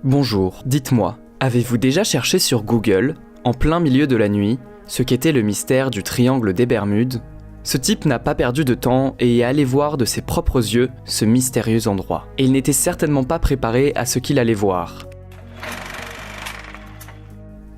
Bonjour, dites-moi, avez-vous déjà cherché sur Google, en plein milieu de la nuit, ce qu'était le mystère du triangle des Bermudes ? Ce type n'a pas perdu de temps et est allé voir de ses propres yeux ce mystérieux endroit. Et il n'était certainement pas préparé à ce qu'il allait voir.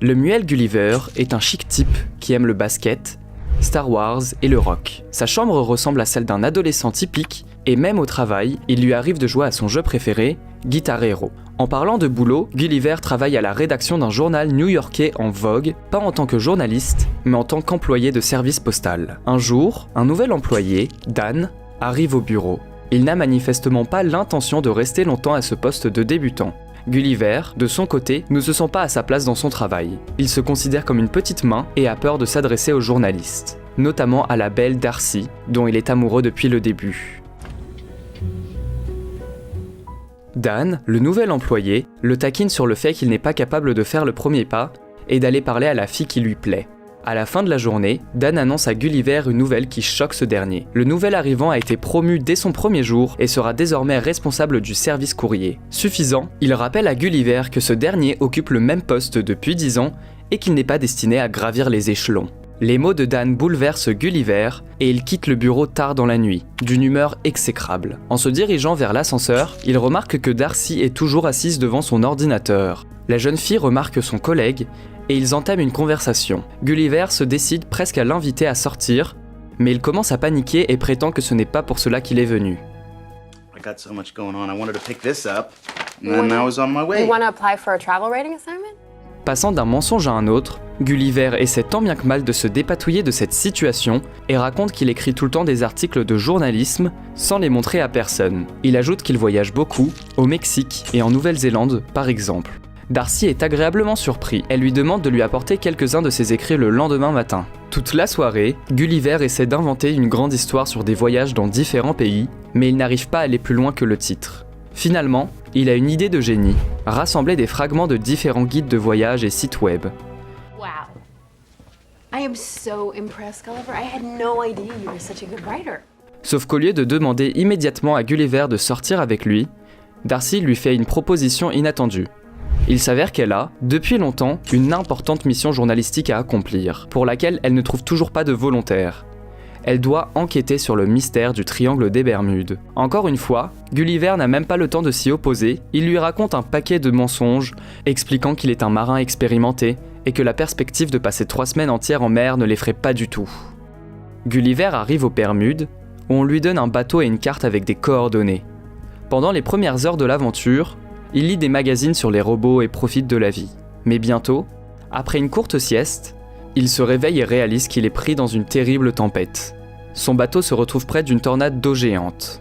Le Muel Gulliver est un chic type qui aime le basket, Star Wars et le rock. Sa chambre ressemble à celle d'un adolescent typique et même au travail, il lui arrive de jouer à son jeu préféré, Guitar Hero. En parlant de boulot, Gulliver travaille à la rédaction d'un journal new-yorkais en vogue, pas en tant que journaliste, mais en tant qu'employé de service postal. Un jour, un nouvel employé, Dan, arrive au bureau. Il n'a manifestement pas l'intention de rester longtemps à ce poste de débutant. Gulliver, de son côté, ne se sent pas à sa place dans son travail. Il se considère comme une petite main et a peur de s'adresser aux journalistes, notamment à la belle Darcy, dont il est amoureux depuis le début. Dan, le nouvel employé, le taquine sur le fait qu'il n'est pas capable de faire le premier pas et d'aller parler à la fille qui lui plaît. À la fin de la journée, Dan annonce à Gulliver une nouvelle qui choque ce dernier. Le nouvel arrivant a été promu dès son premier jour et sera désormais responsable du service courrier. Suffisant, il rappelle à Gulliver que ce dernier occupe le même poste depuis 10 ans et qu'il n'est pas destiné à gravir les échelons. Les mots de Dan bouleversent Gulliver et il quitte le bureau tard dans la nuit, d'une humeur exécrable. En se dirigeant vers l'ascenseur, il remarque que Darcy est toujours assise devant son ordinateur. La jeune fille remarque son collègue et ils entament une conversation. Gulliver se décide presque à l'inviter à sortir, mais il commence à paniquer et prétend que ce n'est pas pour cela qu'il est venu. I got so much going on. I wanted to pick this up, and then I was on my way. You want to apply for a travel writing assignment? Passant d'un mensonge à un autre, Gulliver essaie tant bien que mal de se dépatouiller de cette situation et raconte qu'il écrit tout le temps des articles de journalisme sans les montrer à personne. Il ajoute qu'il voyage beaucoup, au Mexique et en Nouvelle-Zélande par exemple. Darcy est agréablement surpris. Elle lui demande de lui apporter quelques-uns de ses écrits le lendemain matin. Toute la soirée, Gulliver essaie d'inventer une grande histoire sur des voyages dans différents pays, mais il n'arrive pas à aller plus loin que le titre. Finalement, il a une idée de génie, rassembler des fragments de différents guides de voyage et sites web. Wow. I am so impressed, Gulliver. I had no idea you were such a good writer. Sauf qu'au lieu de demander immédiatement à Gulliver de sortir avec lui, Darcy lui fait une proposition inattendue. Il s'avère qu'elle a, depuis longtemps, une importante mission journalistique à accomplir, pour laquelle elle ne trouve toujours pas de volontaire. Elle doit enquêter sur le mystère du triangle des Bermudes. Encore une fois, Gulliver n'a même pas le temps de s'y opposer, il lui raconte un paquet de mensonges, expliquant qu'il est un marin expérimenté et que la perspective de passer 3 semaines entières en mer ne l'effraie pas du tout. Gulliver arrive aux Bermudes, où on lui donne un bateau et une carte avec des coordonnées. Pendant les premières heures de l'aventure, il lit des magazines sur les robots et profite de la vie. Mais bientôt, après une courte sieste, il se réveille et réalise qu'il est pris dans une terrible tempête. Son bateau se retrouve près d'une tornade d'eau géante.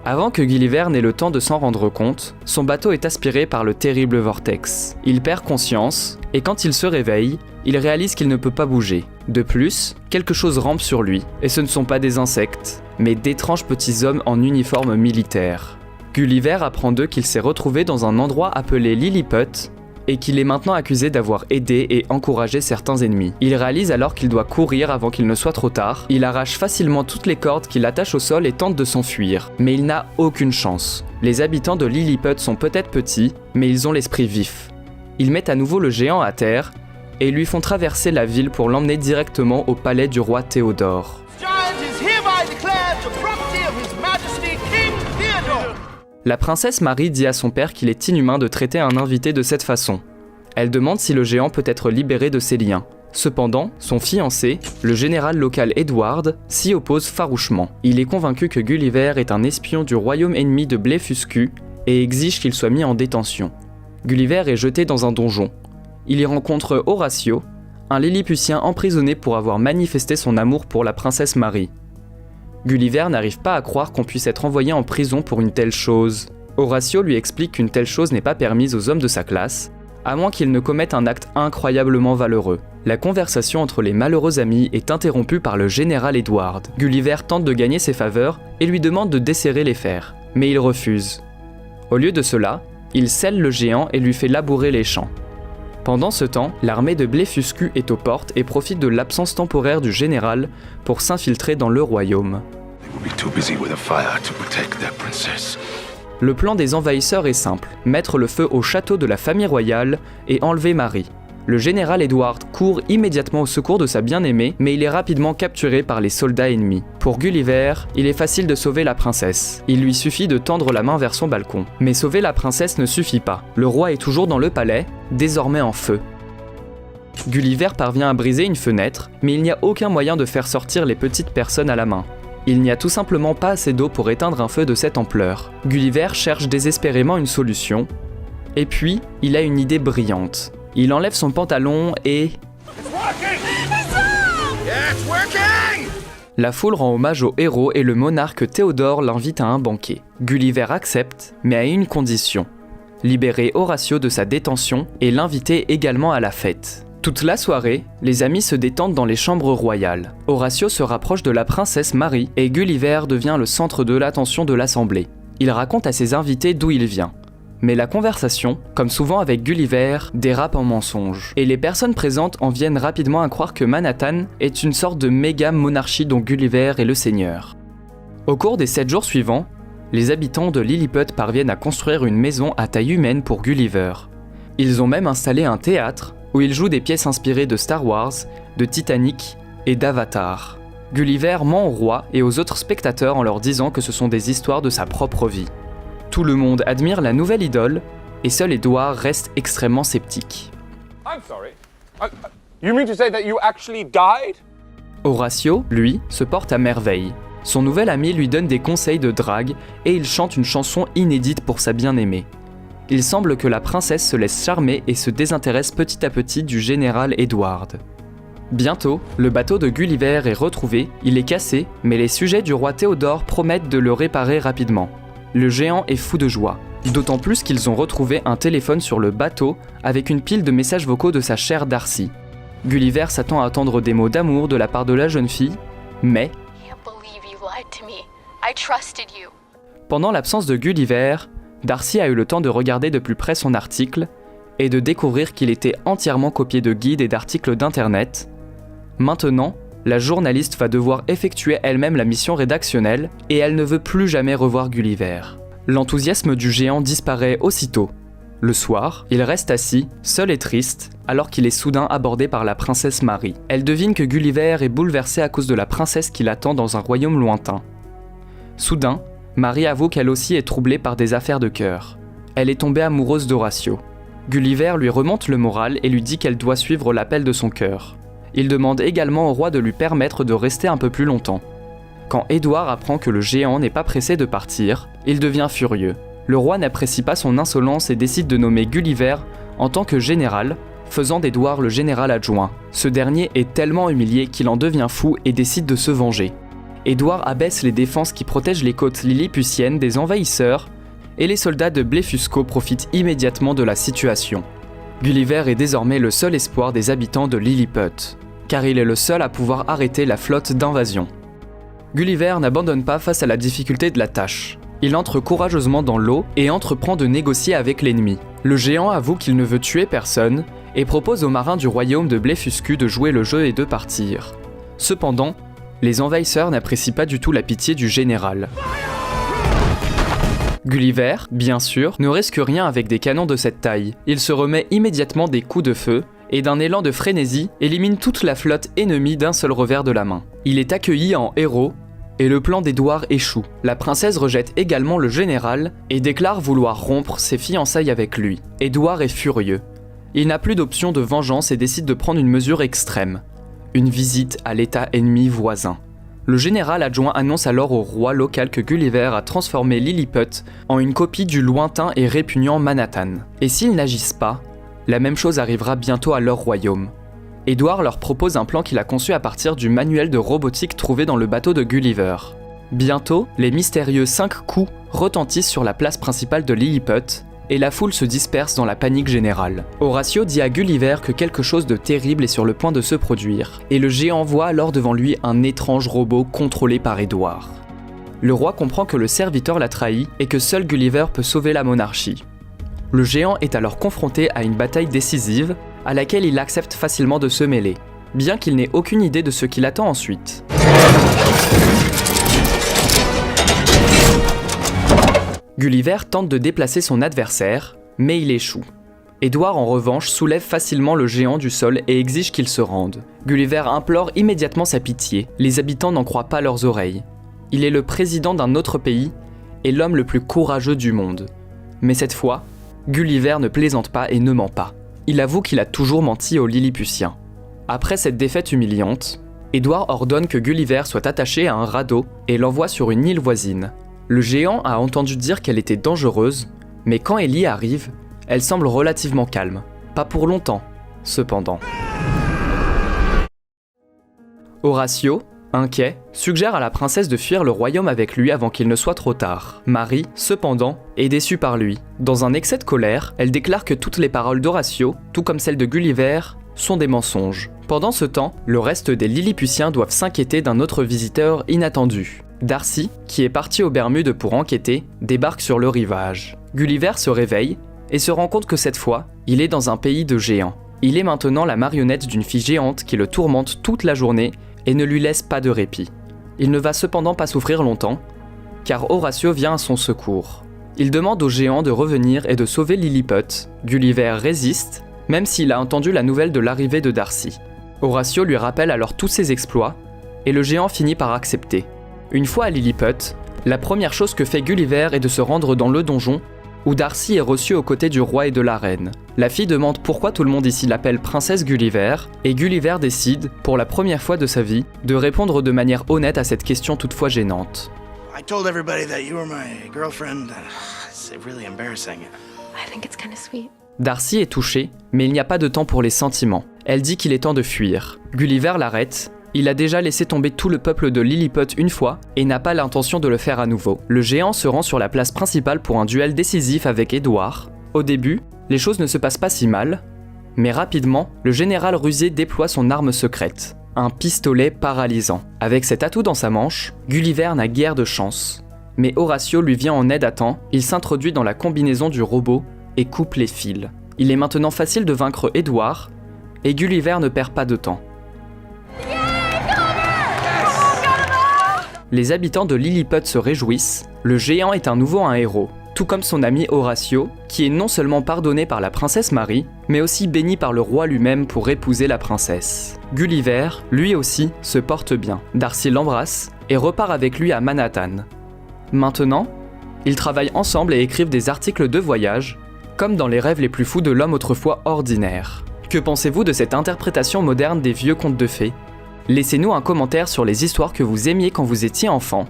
Avant que Gulliver n'ait le temps de s'en rendre compte, son bateau est aspiré par le terrible vortex. Il perd conscience, et quand il se réveille, il réalise qu'il ne peut pas bouger. De plus, quelque chose rampe sur lui, et ce ne sont pas des insectes, mais d'étranges petits hommes en uniforme militaire. Gulliver apprend d'eux qu'il s'est retrouvé dans un endroit appelé Lilliput, et qu'il est maintenant accusé d'avoir aidé et encouragé certains ennemis. Il réalise alors qu'il doit courir avant qu'il ne soit trop tard. Il arrache facilement toutes les cordes qu'il attache au sol et tente de s'enfuir. Mais il n'a aucune chance. Les habitants de Lilliput sont peut-être petits, mais ils ont l'esprit vif. Ils mettent à nouveau le géant à terre et lui font traverser la ville pour l'emmener directement au palais du roi Théodore. La princesse Marie dit à son père qu'il est inhumain de traiter un invité de cette façon. Elle demande si le géant peut être libéré de ses liens. Cependant, son fiancé, le général local Edward, s'y oppose farouchement. Il est convaincu que Gulliver est un espion du royaume ennemi de Blefuscu et exige qu'il soit mis en détention. Gulliver est jeté dans un donjon. Il y rencontre Horatio, un Lilliputien emprisonné pour avoir manifesté son amour pour la princesse Marie. Gulliver n'arrive pas à croire qu'on puisse être envoyé en prison pour une telle chose. Horatio lui explique qu'une telle chose n'est pas permise aux hommes de sa classe, à moins qu'ils ne commettent un acte incroyablement valeureux. La conversation entre les malheureux amis est interrompue par le général Edward. Gulliver tente de gagner ses faveurs et lui demande de desserrer les fers, mais il refuse. Au lieu de cela, il scelle le géant et lui fait labourer les champs. Pendant ce temps, l'armée de Blefuscu est aux portes et profite de l'absence temporaire du général pour s'infiltrer dans le royaume. Le plan des envahisseurs est simple, mettre le feu au château de la famille royale et enlever Marie. Le général Edward court immédiatement au secours de sa bien-aimée, mais il est rapidement capturé par les soldats ennemis. Pour Gulliver, il est facile de sauver la princesse. Il lui suffit de tendre la main vers son balcon. Mais sauver la princesse ne suffit pas. Le roi est toujours dans le palais, désormais en feu. Gulliver parvient à briser une fenêtre, mais il n'y a aucun moyen de faire sortir les petites personnes à la main. Il n'y a tout simplement pas assez d'eau pour éteindre un feu de cette ampleur. Gulliver cherche désespérément une solution, et puis il a une idée brillante. Il enlève son pantalon et... La foule rend hommage au héros et le monarque Théodore l'invite à un banquet. Gulliver accepte, mais à une condition. Libérer Horatio de sa détention et l'inviter également à la fête. Toute la soirée, les amis se détendent dans les chambres royales. Horatio se rapproche de la princesse Marie et Gulliver devient le centre de l'attention de l'assemblée. Il raconte à ses invités d'où il vient. Mais la conversation, comme souvent avec Gulliver, dérape en mensonge. Et les personnes présentes en viennent rapidement à croire que Manhattan est une sorte de méga monarchie dont Gulliver est le seigneur. Au cours des 7 jours suivants, les habitants de Lilliput parviennent à construire une maison à taille humaine pour Gulliver. Ils ont même installé un théâtre où ils jouent des pièces inspirées de Star Wars, de Titanic et d'Avatar. Gulliver ment au roi et aux autres spectateurs en leur disant que ce sont des histoires de sa propre vie. Tout le monde admire la nouvelle idole, et seul Edward reste extrêmement sceptique. You mean to say that you actually died? Horatio, lui, se porte à merveille. Son nouvel ami lui donne des conseils de drague, et il chante une chanson inédite pour sa bien-aimée. Il semble que la princesse se laisse charmer et se désintéresse petit à petit du général Edward. Bientôt, le bateau de Gulliver est retrouvé, il est cassé, mais les sujets du roi Théodore promettent de le réparer rapidement. Le géant est fou de joie, d'autant plus qu'ils ont retrouvé un téléphone sur le bateau avec une pile de messages vocaux de sa chère Darcy. Gulliver s'attend à entendre des mots d'amour de la part de la jeune fille, mais... Pendant l'absence de Gulliver, Darcy a eu le temps de regarder de plus près son article et de découvrir qu'il était entièrement copié de guides et d'articles d'internet. Maintenant, la journaliste va devoir effectuer elle-même la mission rédactionnelle et elle ne veut plus jamais revoir Gulliver. L'enthousiasme du géant disparaît aussitôt. Le soir, il reste assis, seul et triste, alors qu'il est soudain abordé par la princesse Marie. Elle devine que Gulliver est bouleversé à cause de la princesse qui l'attend dans un royaume lointain. Soudain, Marie avoue qu'elle aussi est troublée par des affaires de cœur. Elle est tombée amoureuse d'Horatio. Gulliver lui remonte le moral et lui dit qu'elle doit suivre l'appel de son cœur. Il demande également au roi de lui permettre de rester un peu plus longtemps. Quand Edward apprend que le géant n'est pas pressé de partir, il devient furieux. Le roi n'apprécie pas son insolence et décide de nommer Gulliver en tant que général, faisant d'Edward le général adjoint. Ce dernier est tellement humilié qu'il en devient fou et décide de se venger. Edward abaisse les défenses qui protègent les côtes lilliputiennes des envahisseurs et les soldats de Blefusco profitent immédiatement de la situation. Gulliver est désormais le seul espoir des habitants de Lilliput, car il est le seul à pouvoir arrêter la flotte d'invasion. Gulliver n'abandonne pas face à la difficulté de la tâche. Il entre courageusement dans l'eau et entreprend de négocier avec l'ennemi. Le géant avoue qu'il ne veut tuer personne et propose aux marins du royaume de Blefuscu de jouer le jeu et de partir. Cependant, les envahisseurs n'apprécient pas du tout la pitié du général. Gulliver, bien sûr, ne risque rien avec des canons de cette taille. Il se remet immédiatement des coups de feu et d'un élan de frénésie élimine toute la flotte ennemie d'un seul revers de la main. Il est accueilli en héros et le plan d'Edward échoue. La princesse rejette également le général et déclare vouloir rompre ses fiançailles avec lui. Edward est furieux. Il n'a plus d'option de vengeance et décide de prendre une mesure extrême. Une visite à l'état ennemi voisin. Le général adjoint annonce alors au roi local que Gulliver a transformé Lilliput en une copie du lointain et répugnant Manhattan. Et s'ils n'agissent pas, la même chose arrivera bientôt à leur royaume. Edward leur propose un plan qu'il a conçu à partir du manuel de robotique trouvé dans le bateau de Gulliver. Bientôt, les mystérieux 5 coups retentissent sur la place principale de Lilliput, et la foule se disperse dans la panique générale. Horatio dit à Gulliver que quelque chose de terrible est sur le point de se produire, et le géant voit alors devant lui un étrange robot contrôlé par Edward. Le roi comprend que le serviteur l'a trahi et que seul Gulliver peut sauver la monarchie. Le géant est alors confronté à une bataille décisive, à laquelle il accepte facilement de se mêler, bien qu'il n'ait aucune idée de ce qui l'attend ensuite. Gulliver tente de déplacer son adversaire, mais il échoue. Édouard en revanche soulève facilement le géant du sol et exige qu'il se rende. Gulliver implore immédiatement sa pitié, les habitants n'en croient pas leurs oreilles. Il est le président d'un autre pays et l'homme le plus courageux du monde. Mais cette fois, Gulliver ne plaisante pas et ne ment pas. Il avoue qu'il a toujours menti aux Lilliputiens. Après cette défaite humiliante, Édouard ordonne que Gulliver soit attaché à un radeau et l'envoie sur une île voisine. Le géant a entendu dire qu'elle était dangereuse, mais quand elle y arrive, elle semble relativement calme. Pas pour longtemps, cependant. Horatio, inquiet, suggère à la princesse de fuir le royaume avec lui avant qu'il ne soit trop tard. Marie, cependant, est déçue par lui. Dans un excès de colère, elle déclare que toutes les paroles d'Horatio, tout comme celles de Gulliver, sont des mensonges. Pendant ce temps, le reste des Lilliputiens doivent s'inquiéter d'un autre visiteur inattendu. Darcy, qui est parti aux Bermudes pour enquêter, débarque sur le rivage. Gulliver se réveille et se rend compte que cette fois, il est dans un pays de géants. Il est maintenant la marionnette d'une fille géante qui le tourmente toute la journée et ne lui laisse pas de répit. Il ne va cependant pas souffrir longtemps, car Horatio vient à son secours. Il demande au géant de revenir et de sauver Lilliput. Gulliver résiste, même s'il a entendu la nouvelle de l'arrivée de Darcy. Horatio lui rappelle alors tous ses exploits, et le géant finit par accepter. Une fois à Lilliput, la première chose que fait Gulliver est de se rendre dans le donjon, où Darcy est reçue aux côtés du roi et de la reine. La fille demande pourquoi tout le monde ici l'appelle princesse Gulliver, et Gulliver décide, pour la première fois de sa vie, de répondre de manière honnête à cette question toutefois gênante. I told everybody that you were my girlfriend. It's really embarrassing. I think it's kind of sweet. Darcy est touchée, mais il n'y a pas de temps pour les sentiments. Elle dit qu'il est temps de fuir. Gulliver l'arrête. Il a déjà laissé tomber tout le peuple de Lilliput une fois et n'a pas l'intention de le faire à nouveau. Le géant se rend sur la place principale pour un duel décisif avec Édouard. Au début, les choses ne se passent pas si mal, mais rapidement, le général rusé déploie son arme secrète, un pistolet paralysant. Avec cet atout dans sa manche, Gulliver n'a guère de chance. Mais Horatio lui vient en aide à temps, il s'introduit dans la combinaison du robot et coupe les fils. Il est maintenant facile de vaincre Édouard, et Gulliver ne perd pas de temps. Les habitants de Lilliput se réjouissent, le géant est à nouveau un héros, tout comme son ami Horatio, qui est non seulement pardonné par la princesse Marie, mais aussi béni par le roi lui-même pour épouser la princesse. Gulliver, lui aussi, se porte bien. Darcy l'embrasse et repart avec lui à Manhattan. Maintenant, ils travaillent ensemble et écrivent des articles de voyage, comme dans les rêves les plus fous de l'homme autrefois ordinaire. Que pensez-vous de cette interprétation moderne des vieux contes de fées ? Laissez-nous un commentaire sur les histoires que vous aimiez quand vous étiez enfant.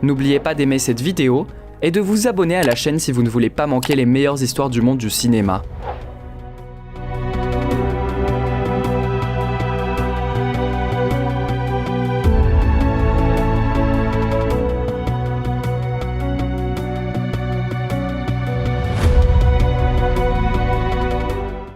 N'oubliez pas d'aimer cette vidéo et de vous abonner à la chaîne si vous ne voulez pas manquer les meilleures histoires du monde du cinéma.